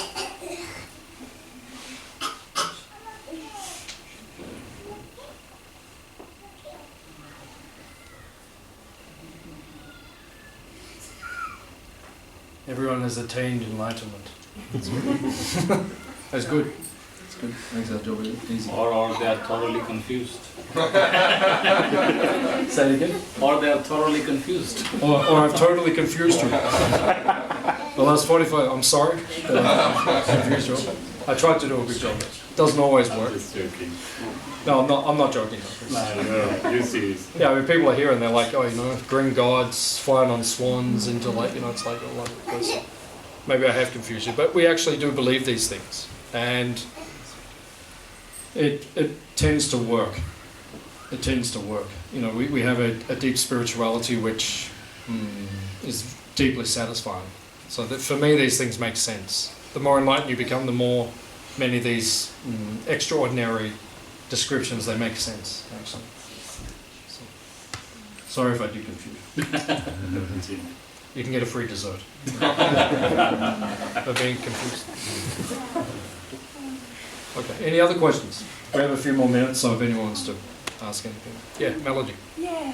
Everyone has attained enlightenment. That's good. That's good. Makes that job easy. Or they are thoroughly confused. Say it again? Or they are thoroughly confused. Or I've totally confused you. The last 45, I'm sorry. I've confused you. I tried to do a good job. It doesn't always work. Just joking. No, I'm not joking. No, you see. Yeah, I mean, people are here and they're like, green gods flying on swans into it's like, maybe I have confused you. But we actually do believe these things. And it tends to work. It tends to work. We have a deep spirituality which is deeply satisfying. So that for me, these things make sense. The more enlightened you become, the more many of these extraordinary descriptions, they make sense, actually. So, sorry if I do confuse you. You can get a free dessert for being confused. Okay, any other questions? We have a few more minutes, so if anyone wants to ask anything. Yeah, Melody. Yeah,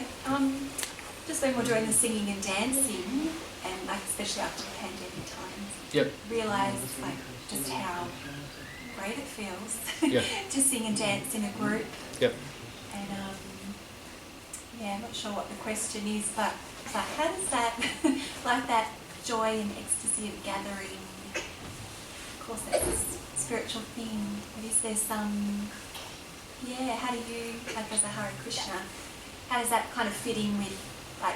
just when we're doing the singing and dancing, and especially after the pandemic times, Yep. realise just how great it feels Yep. to sing and dance in a group. Yep. And I'm not sure what the question is, but how does that, that joy and ecstasy of gathering, of course that's a spiritual thing, but is there some, how do you, as a Hare Krishna, how does that kind of fit in with,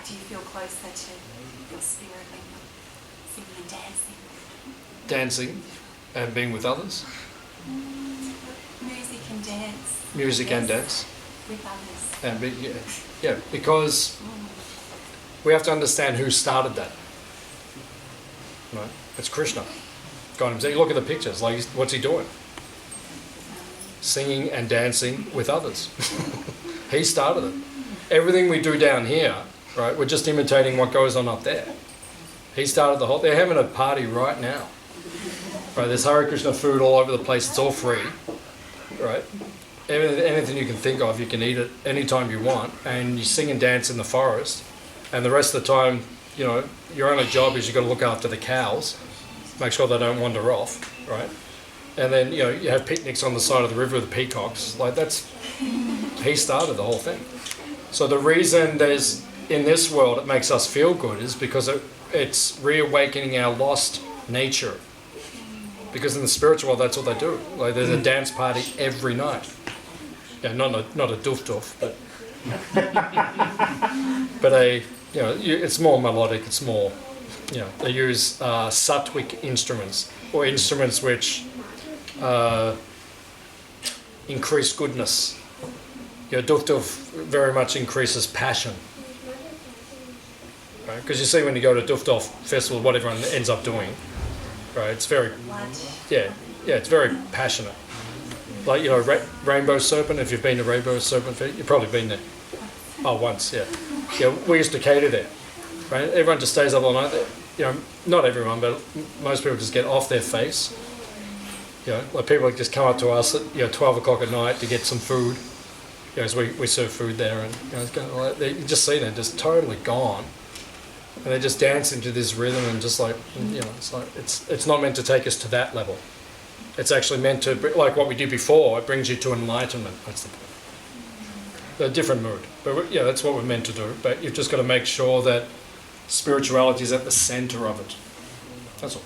do you feel closer to your spirit when you're singing and dancing? Dancing and being with others? Music and dance. Music and dance. With others. And because we have to understand who started that. Right? It's Krishna. God himself. You look at the pictures, what's he doing? Singing and dancing with others. He started it. Everything we do down here, right? We're just imitating what goes on up there. He started the whole. They're having a party right now. Right? There's Hare Krishna food all over the place. It's all free, right? Anything you can think of, you can eat it anytime you want, and you sing and dance in the forest. And the rest of the time, you know, your only job is you've got to look after the cows, make sure they don't wander off, right? And then, you know, you have picnics on the side of the river with the peacocks. Like he started the whole thing. So the reason there's, in this world, it makes us feel good is because it's reawakening our lost nature. Because in the spiritual world, that's what they do. Like there's a dance party every night. Yeah, not a doof, but you know, it's more melodic. It's more, you know, they use sattvic instruments or instruments which increase goodness. You know, doof very much increases passion. Right? Because you see when you go to doof festival, what everyone ends up doing, right? It's very, yeah, it's very passionate. Like, you know, Rainbow Serpent, if you've been to Rainbow Serpent, you've probably been there. Oh, once, yeah. Yeah, we used to cater there, right? Everyone just stays up all night there. You know, not everyone, but most people just get off their face. You know, like people just come up to us at, you know, 12 o'clock at night to get some food. You know, as we serve food there, and you know, it's kind of like, you just see them just totally gone. And they just dance into this rhythm and just like, you know, it's like, it's not meant to take us to that level. It's actually meant to, like what we did before, it brings you to enlightenment. That's the point. A different mood. But yeah, that's what we're meant to do. But you've just got to make sure that spirituality is at the centre of it. That's all.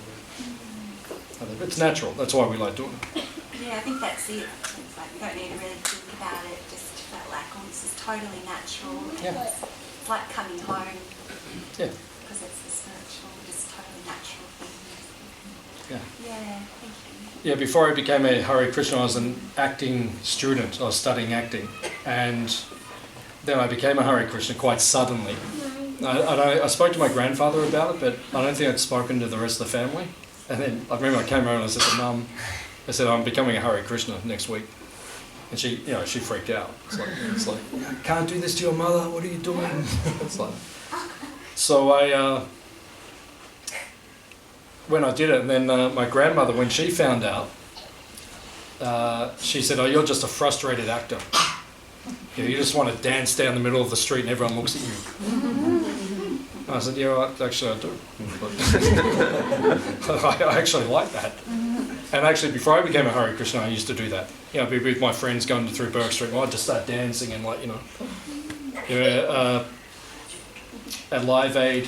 It's natural. That's why we like doing it. Yeah, I think that's it. It's like you don't need to really think about it. Just that, like, oh, this is totally natural. Yeah. It's like coming home. Yeah. Because it's the spiritual, just totally natural thing. Yeah. Yeah, thank you. Yeah, before I became a Hare Krishna, I was an acting student. I was studying acting. And then I became a Hare Krishna quite suddenly. I spoke to my grandfather about it, but I don't think I'd spoken to the rest of the family. And then I remember I came home and I said to Mum, I said, I'm becoming a Hare Krishna next week. And she, you know, she freaked out. It's like, you can't do this to your mother, what are you doing? It's like, so when I did it, and then my grandmother, when she found out, she said, oh, you're just a frustrated actor. You just want to dance down the middle of the street and everyone looks at you. I said, yeah, actually I do. I actually like that. And actually, before I became a Hare Krishna, I used to do that. You know, I'd be with my friends going through Burke Street, and I'd just start dancing and, like, you know, at Live Aid,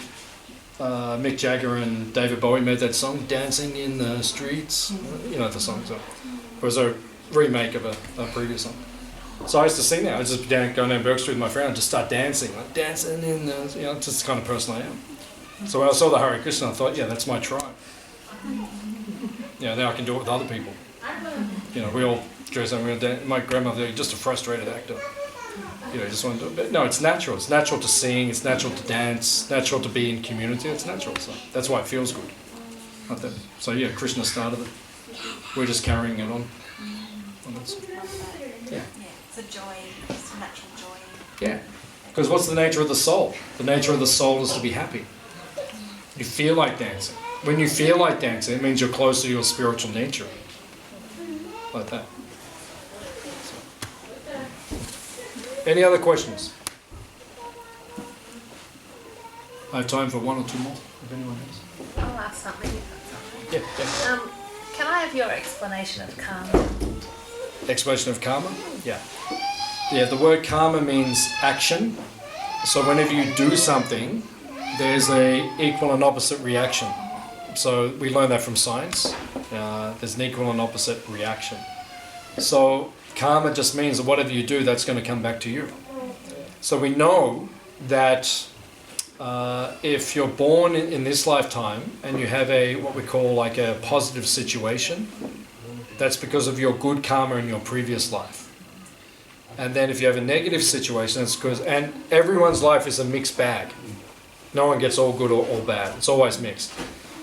Mick Jagger and David Bowie made that song, Dancing in the Streets. You know the song. So it was a remake of a previous song. So I used to sing that. I was just going down Burke Street with my friend and just start dancing, like dancing in the, you know, it's just the kind of person I am. So when I saw the Hare Krishna, I thought, yeah, that's my tribe. You know, now I can do it with other people. You know, we all dress up, my grandmother, just a frustrated actor. You know, just want to do it. But no, it's natural. It's natural to sing, it's natural to dance, natural to be in community, it's natural. So that's why it feels good. Like that. So yeah, Krishna started it. We're just carrying it on. Yeah. It's a joy, it's a natural joy. Yeah. Because what's the nature of the soul? The nature of the soul is to be happy. You feel like dancing. When you feel like dancing, it means you're close to your spiritual nature. Like that. So. Any other questions? I have time for one or two more, if anyone has. I'll ask something. Yeah. Can I have your explanation of karma? Explanation of karma? Yeah. Yeah, the word karma means action. So whenever you do something, there's a equal and opposite reaction. So we learn that from science. There's an equal and opposite reaction. So karma just means that whatever you do, that's going to come back to you. So we know that if you're born in this lifetime and you have what we call like a positive situation, that's because of your good karma in your previous life. And then if you have a negative situation, it's because, and everyone's life is a mixed bag. No one gets all good or all bad. It's always mixed.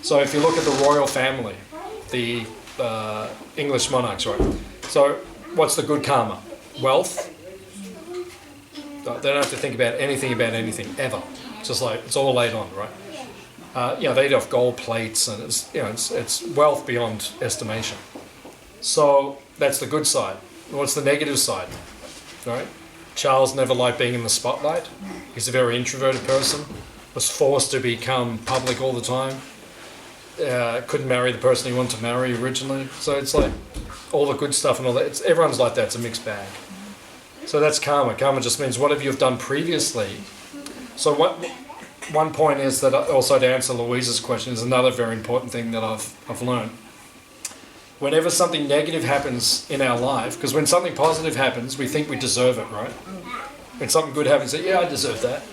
So if you look at the royal family, the English monarchs, right? So what's the good karma? Wealth, They don't have to think about anything ever. It's just like it's all laid on, right? They eat off gold plates, and it's wealth beyond estimation. So that's the good side. What's the negative side? Right? Charles never liked being in the spotlight. He's a very introverted person. Was forced to become public all the time. Couldn't marry the person he wanted to marry originally. So it's like all the good stuff and all that. Everyone's like that. It's a mixed bag. So that's karma. Karma just means whatever you've done previously. So one point is that also to answer Louise's question is another very important thing that I've learned. Whenever something negative happens in our life, because when something positive happens, we think we deserve it, right? When something good happens, say, yeah, I deserve that.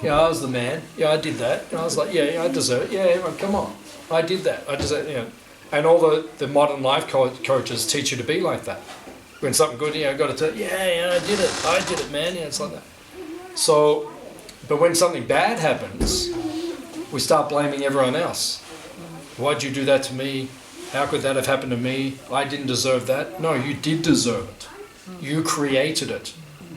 Yeah, I was the man. Yeah, I did that. And I was like, yeah, I deserve it. Yeah, well, come on. I did that. I deserve it. And all the modern life coaches teach you to be like that. When something good, I've got to tell you, yeah, I did it, man. Yeah, it's like that. So, but when something bad happens, we start blaming everyone else. Why'd you do that to me? How could that have happened to me? I didn't deserve that. No, you did deserve it. You created it.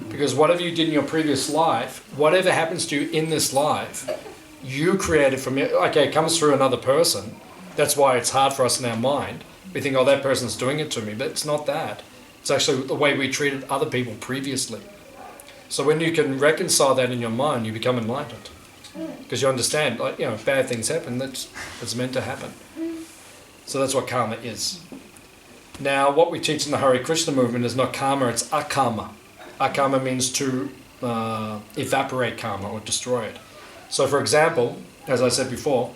Because whatever you did in your previous life, whatever happens to you in this life, you created from it. Okay, it comes through another person. That's why it's hard for us in our mind. We think, oh, that person's doing it to me. But it's not that. It's actually the way we treated other people previously. So when you can reconcile that in your mind, you become enlightened. Because you understand, if bad things happen, it's meant to happen. So that's what karma is. Now, what we teach in the Hare Krishna movement is not karma, it's akarma. Akarma means to evaporate karma or destroy it. So, for example, as I said before,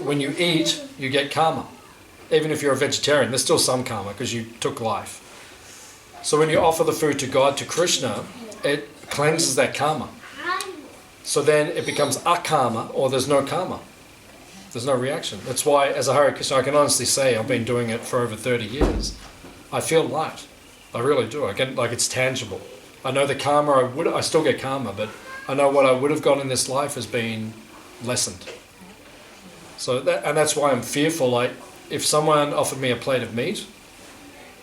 when you eat, you get karma. Even if you're a vegetarian, there's still some karma because you took life. So when you offer the food to God, to Krishna, it cleanses that karma. So then it becomes akarma, or there's no karma. There's no reaction. That's why, as a Hare Krishna, I can honestly say I've been doing it for over 30 years. I feel light. I really do. I get like it's tangible. I know the karma I still get karma, but I know what I would have got in this life has been lessened. So that's why I'm fearful. Like if someone offered me a plate of meat,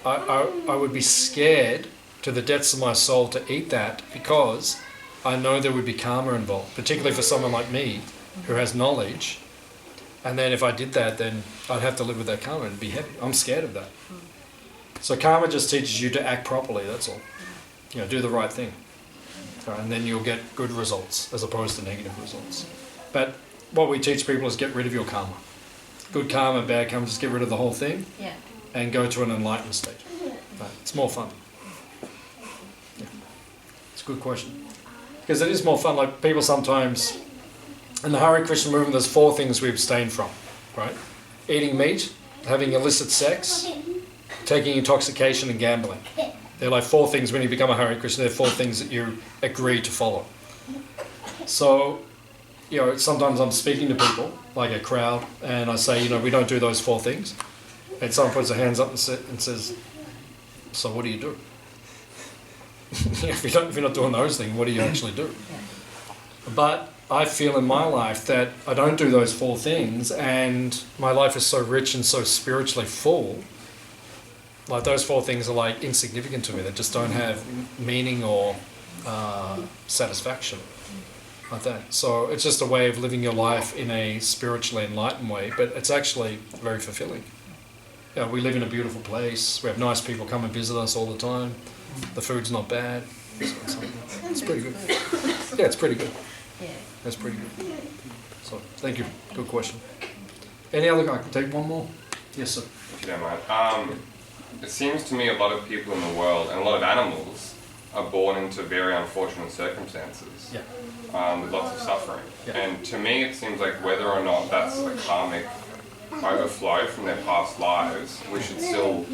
I would be scared to the depths of my soul to eat that because I know there would be karma involved, particularly for someone like me who has knowledge. And then if I did that, then I'd have to live with that karma and be heavy. I'm scared of that. So karma just teaches you to act properly, that's all. Do the right thing. And then you'll get good results as opposed to negative results. But what we teach people is get rid of your karma. Good karma, bad karma, just get rid of the whole thing and go to an enlightened state. It's more fun. Yeah. It's a good question. Because it is more fun. Like people sometimes... In the Hare Krishna movement, there's 4 things we abstain from, right? Eating meat, having illicit sex, taking intoxication, and gambling. They're like 4 things when you become a Hare Krishna. They're 4 things that you agree to follow. So, sometimes I'm speaking to people, like a crowd, and I say, we don't do those 4 things. And someone puts their hands up and says, so what do you do? If you're not doing those things, what do you actually do? But I feel in my life that I don't do those 4 things and my life is so rich and so spiritually full. Like those 4 things are like insignificant to me. They just don't have meaning or satisfaction like that. So it's just a way of living your life in a spiritually enlightened way, but it's actually very fulfilling. We live in a beautiful place. We have nice people come and visit us all the time. The food's not bad. It's pretty good. Yeah, it's pretty good. That's pretty good. So, thank you. Good question. Any other? I can take one more. Yes, sir. If you don't mind. It seems to me a lot of people in the world and a lot of animals are born into very unfortunate circumstances with lots of suffering. Yeah. And to me, it seems like whether or not that's a karmic overflow from their past lives, we should still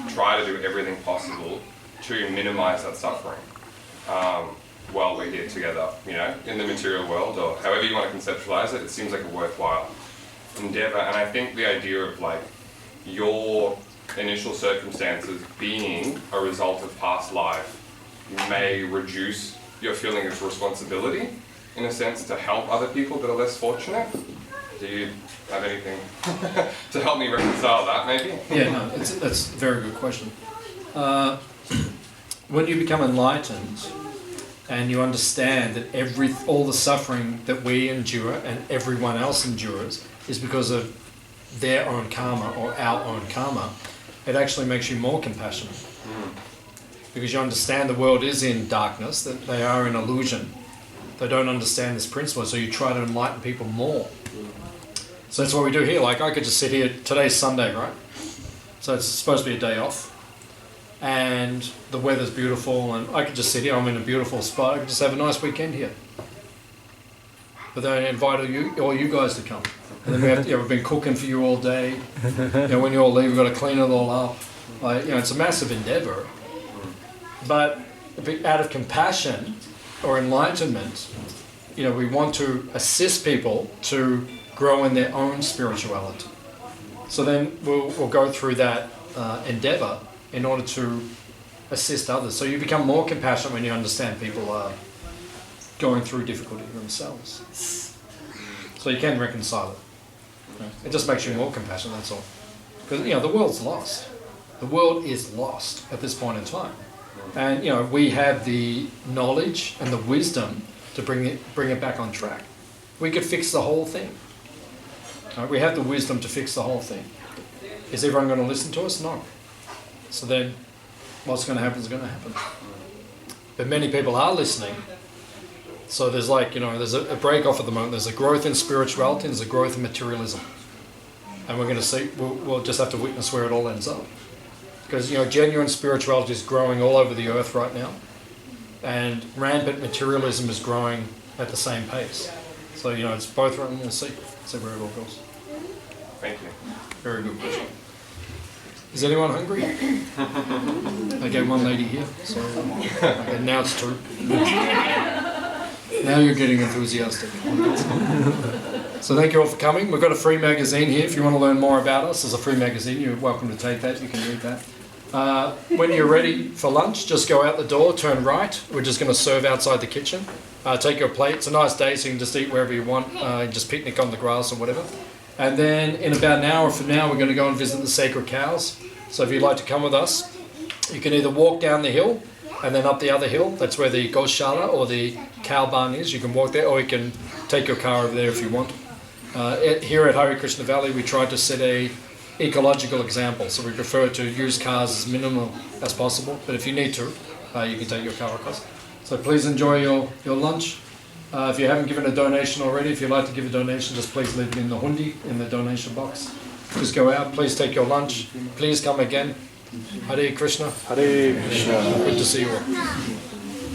try to do everything possible to minimize that suffering. While we're here together, in the material world, or however you want to conceptualize it, it seems like a worthwhile endeavor. And I think the idea of like your initial circumstances being a result of past life may reduce your feeling of responsibility, in a sense, to help other people that are less fortunate. Do you have anything to help me reconcile that, maybe? Yeah, no, that's a very good question. When you become enlightened, and you understand that all the suffering that we endure and everyone else endures is because of their own karma or our own karma, it actually makes you more compassionate. Because you understand the world is in darkness, that they are in illusion. They don't understand this principle, so you try to enlighten people more. So that's what we do here. Like, I could just sit here, today's Sunday, right? So it's supposed to be a day off. And the weather's beautiful, and I could just sit here, I'm in a beautiful spot, I could just have a nice weekend here. But then I invite all you guys to come. And then we've been cooking for you all day. When you all leave, we've got to clean it all up. Like, it's a massive endeavor. But out of compassion or enlightenment, we want to assist people to grow in their own spirituality. So then we'll go through that endeavor in order to assist others. So you become more compassionate when you understand people are going through difficulty themselves. So you can reconcile it. It just makes you more compassionate, that's all. Because, the world's lost. The world is lost at this point in time. And, we have the knowledge and the wisdom to bring it back on track. We could fix the whole thing. We have the wisdom to fix the whole thing. Is everyone going to listen to us? No. So then, what's going to happen is going to happen. But many people are listening. So there's there's a break off at the moment. There's a growth in spirituality and there's a growth in materialism. And we're going to see, we'll just have to witness where it all ends up. Because, genuine spirituality is growing all over the earth right now. And rampant materialism is growing at the same pace. So, it's both right, and we'll see where it all goes. Thank you. Very good question. Is anyone hungry? I gave one lady here, so okay, now it's two. Now you're getting enthusiastic. So thank you all for coming. We've got a free magazine here. If you want to learn more about us, there's a free magazine. You're welcome to take that. You can read that. When you're ready for lunch, just go out the door, turn right. We're just going to serve outside the kitchen. Take your plate. It's a nice day, so you can just eat wherever you want. Just picnic on the grass or whatever. And then in about an hour from now, we're going to go and visit the sacred cows. So if you'd like to come with us, you can either walk down the hill and then up the other hill. That's where the Goshala or the cow barn is. You can walk there, or you can take your car over there if you want. Here at Hare Krishna Valley, we try to set a ecological example. So we prefer to use cars as minimal as possible. But if you need to, you can take your car across. So please enjoy your lunch. If you haven't given a donation already, if you'd like to give a donation, just please leave it in the hundi, in the donation box. Just go out, please take your lunch. Please come again. Hare Krishna. Hare Krishna. Good to see you all.